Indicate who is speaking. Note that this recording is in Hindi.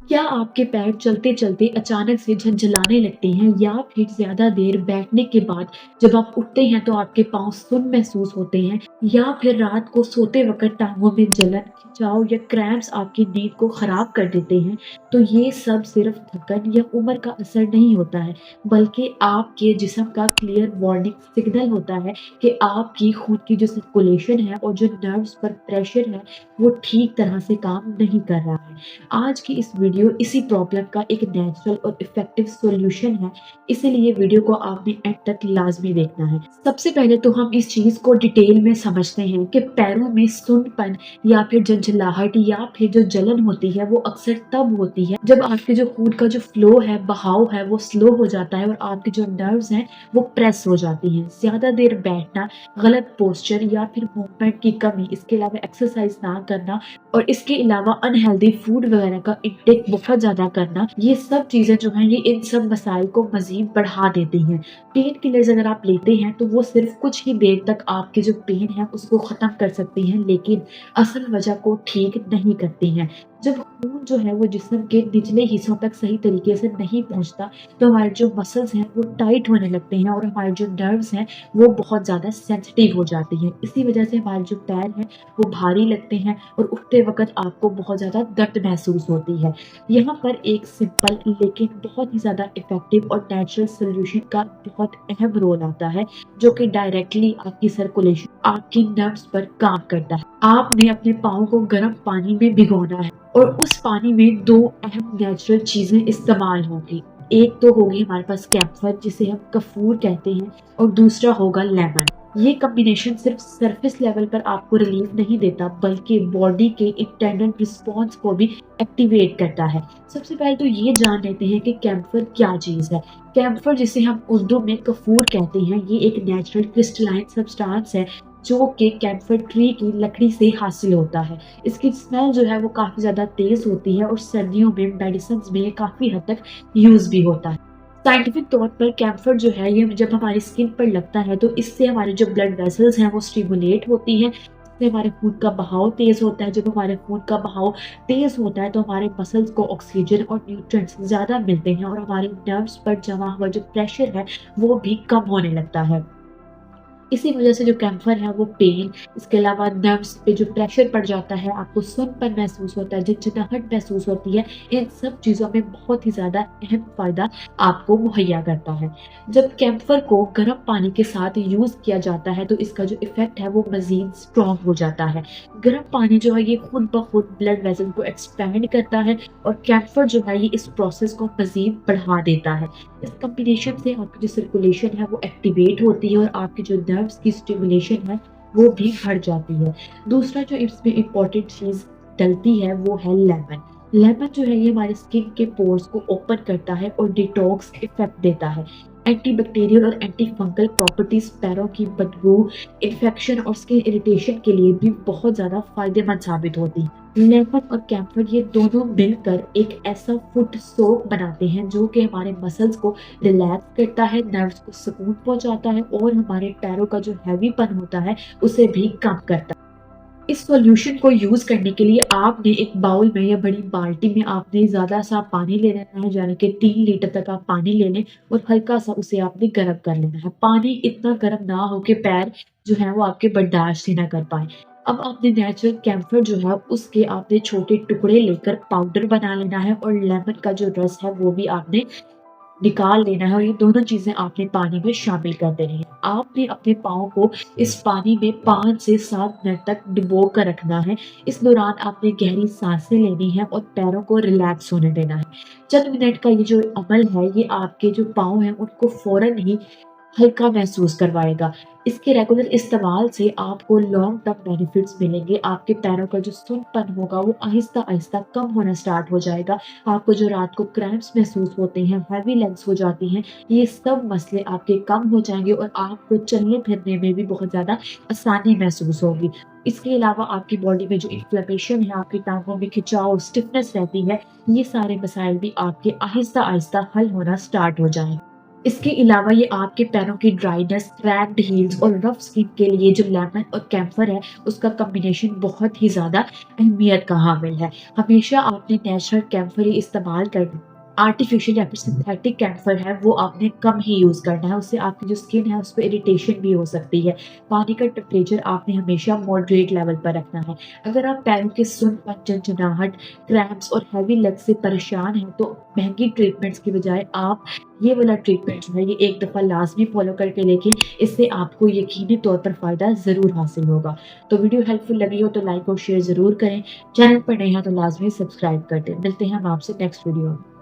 Speaker 1: क्या आपके पैर चलते-चलते अचानक से झंझलाने लगते हैं या फिर ज़्यादा देर बैठने के बाद जब आप उठते हैं तो आपके पाँव सुन्न महसूस होते हैं या फिर रात को सोते वक़्त टाँगों में जलन, खिंचाव या क्रैम्प्स आपकी नींद को ख़राब कर देते हैं, तो ये सब सिर्फ़ थकन या उम्र का असर नहीं होता है, बल्कि आपके जिस्म का क्लियर वार्निंग सिग्नल होता है कि आपकी खून की जो सर्कुलेशन है और जो नर्व्स पर प्रेशर है, वो ठीक तरह से काम नहीं कर रहा है। आज की इस वीडियो इसी प्रॉब्लम का एक नेचुरल और इफेक्टिव सॉल्यूशन है, इसीलिए वीडियो को आपने एंड तक लाजमी देखना है। सबसे पहले तो हम इस चीज को डिटेल में समझते हैं कि पैरों में सुन्नपन या फिर झंझलाहट या फिर जो जलन होती है वो अक्सर तब होती है जब आपके जो खून का जो फ्लो है, बहाव है, वो स्लो हो जाता है और आपके जो नर्व्स हैं वो प्रेस हो जाती हैं। ज्यादा देर बैठना, गलत पोस्चर या फिर मूवमेंट की कमी, इसके अलावा एक्सरसाइज ना करना और इसके अलावा अनहेल्दी फूड वगैरह का इंटेक बहुत ज़्यादा करना, ये सब चीज़ें जो हैं ये इन सब मसाइल को मज़ीद बढ़ा देती हैं। पेन किलर्स अगर आप लेते हैं तो वो सिर्फ कुछ ही देर तक आपके जो पेन है उसको ख़त्म कर सकती हैं, लेकिन असल वजह को ठीक नहीं करती हैं। जब खून जो है वो जिस्म के निचले हिस्सों तक सही तरीके से नहीं पहुंचता तो हमारे जो मसल्स हैं वो टाइट होने लगते हैं और हमारे जो नर्व्स हैं वो बहुत ज़्यादा सेंसिटिव हो जाती हैं। इसी वजह से हमारे जो पैर हैं वो भारी लगते हैं और उठते वक़्त आपको बहुत ज़्यादा दर्द महसूस होती है। यहाँ पर एक सिंपल लेकिन बहुत ही ज़्यादा इफ़ेक्टिव और नेचुरल सॉल्यूशन का बहुत अहम रोल आता है, जो कि डायरेक्टली आपकी सर्कुलेशन, आपकी नर्व्स पर काम करता है। आपने अपने पाँव को गर्म पानी में भिगोना है और उस पानी में 2 अहम नेचुरल चीज़ें इस्तेमाल होंगी। एक तो होगी हमारे पास कैम्फर जिसे हम कफूर कहते हैं और दूसरा होगा लेमन। ये कॉम्बिनेशन सिर्फ सरफेस लेवल पर आपको रिलीफ नहीं देता बल्कि बॉडी के इंटरनल रिस्पॉन्स को भी एक्टिवेट करता है। सबसे पहले तो ये जान लेते हैं कि कैम्फर क्या चीज़ है। कैम्फर जिसे हम उर्दू में कफूर कहते हैं, ये एक नेचुरल क्रिस्टलाइन सब्सटेंस है जो कि कैम्फर ट्री की लकड़ी से हासिल होता है। इसकी स्मेल जो है वो काफ़ी ज़्यादा तेज़ होती है और सर्दियों में मेडिसिन में ये काफ़ी हद तक यूज़ भी होता है। साइंटिफिक तौर पर कैम्फर जो है ये जब हमारी स्किन पर लगता है तो इससे हमारे जो ब्लड वेसल्स हैं वो स्टिमुलेट होती हैं, इससे हमारे खून का बहाव तेज होता है। जब हमारे खून का बहाव तेज होता है तो हमारे मसल्स को ऑक्सीजन और न्यूट्रिएंट्स ज़्यादा मिलते हैं और हमारे नर्व्स पर जमा हुआ जो प्रेशर है वो भी कम होने लगता है। इसी वजह से जो कैम्फर है वो पेन, इसके अलावा नर्व्स पे जो प्रेशर पड़ जाता है, आपको सुन्नपन महसूस होता है, झंझनाहट महसूस होती है, इन सब चीज़ों में बहुत ही ज़्यादा अहम फ़ायदा आपको मुहैया करता है। जब कैम्फर को गर्म पानी के साथ यूज़ किया जाता है तो इसका जो इफ़ेक्ट है वो मज़ीद स्ट्रॉन्ग हो जाता है। गर्म पानी जो है ये खुद ब खुद ब्लड वेसल को एक्सपैंड करता है और कैम्फर जो है ये इस प्रोसेस को मज़ीद बढ़ा देता है। इस कॉम्बिनेशन से आपकी जो सर्कुलेशन है वो एक्टिवेट होती है और आपकी जो नर्व्स की स्टिमुलेशन है वो भी बढ़ जाती है। दूसरा जो इसमें इम्पोर्टेंट चीज़ डलती है वो है लेमन। लेमन जो है ये हमारे स्किन के पोर्स को ओपन करता है और डिटॉक्स इफेक्ट देता है। एंटीबैक्टीरियल और एंटी फंगल प्रॉपर्टीज पैरों की बदबू, इन्फेक्शन और स्किन इरिटेशन के लिए भी बहुत ज़्यादा फायदेमंद साबित होती है। लेमन और कैम्फर ये दोनों मिलकर एक ऐसा फुट सोप बनाते हैं जो कि हमारे मसल्स को रिलैक्स करता है, नर्व्स को सुकून पहुंचाता है और हमारे पैरों का जो हैवीपन होता है उसे भी कम करता है। इस सॉल्यूशन को यूज़ करने के लिए आपने एक बाउल में या बड़ी बाल्टी में आपने ज़्यादा सा पानी ले लेना है, यानी कि 3 लीटर तक आप पानी ले लें और हल्का सा उसे आपने गर्म कर लेना है। पानी इतना गर्म ना हो कि पैर जो है वो आपके बर्दाश्त ही ना कर पाए। अब आपने नेचुरल कैम्फर जो है उसके आपने छोटे टुकड़े लेकर पाउडर बना लेना है और लेमन का जो रस है वो भी आपने निकाल लेना है और ये दोनों चीज़ें आपने पानी में शामिल कर देनी है। आपने अपने पाँव को इस पानी में 5 से 7 मिनट तक डुबो कर रखना है। इस दौरान आपने गहरी सांसें लेनी है और पैरों को रिलैक्स होने देना है। चंद मिनट का ये जो अमल है ये आपके जो पाँव हैं उनको फ़ौरन ही हल्का महसूस करवाएगा। इसके रेगुलर इस्तेमाल से आपको लॉन्ग टर्म बेनिफिट्स मिलेंगे। आपके पैरों का जो सुन्नपन होगा वो आहिस्ता-आहिस्ता कम होना स्टार्ट हो जाएगा। आपको जो रात को क्रैम्प्स महसूस होते हैं, हेवी लेग्स हो जाती हैं, ये सब मसले आपके कम हो जाएँगे और आपको चलने-फिरने में भी बहुत ज़्यादा आसानी महसूस होगी। इसके अलावा आपकी बॉडी में जो इन्फ्लेमेशन है, आपकी टाँगों में खिंचाव, स्टिफनेस रहती है, ये सारे मसाइल भी आपके आहिस्ता-आहिस्ता हल होना स्टार्ट हो जाएँगे। इसके अलावा ये आपके पैरों की ड्राइनेस, क्रैक्ड हील्स और रफ स्किन के लिए जो लेमन और कैम्फर है, उसका कॉम्बिनेशन बहुत ही ज़्यादा अहमियत का हामिल है। हमेशा आपने नेचुरल कैम्फर ही इस्तेमाल करना, आर्टिफिशियल या फिर सिंथेटिक कैम्फर है वो आपने कम ही यूज़ करना है, उससे आपकी जो स्किन है उस पे इरिटेशन भी हो सकती है। पानी का टेम्परेचर आपने हमेशा मॉडरेट लेवल पर रखना है। अगर आप पैरों के सुन्नपन, झनझनाहट, क्रैम्प्स और हेवी लेग से परेशान हैं, तो महंगी ट्रीटमेंट्स की बजाय आप ये वाला ट्रीटमेंट जो है ये एक दफ़ा लाज़मी फ़ॉलो करके देखें, इससे आपको यकीनी तौर पर फ़ायदा ज़रूर हासिल होगा। तो वीडियो हेल्पफुल लगी हो तो लाइक और शेयर ज़रूर करें। चैनल पर नए हैं तो लाज़मी सब्सक्राइब कर दें। मिलते हैं हम आपसे नेक्स्ट वीडियो में।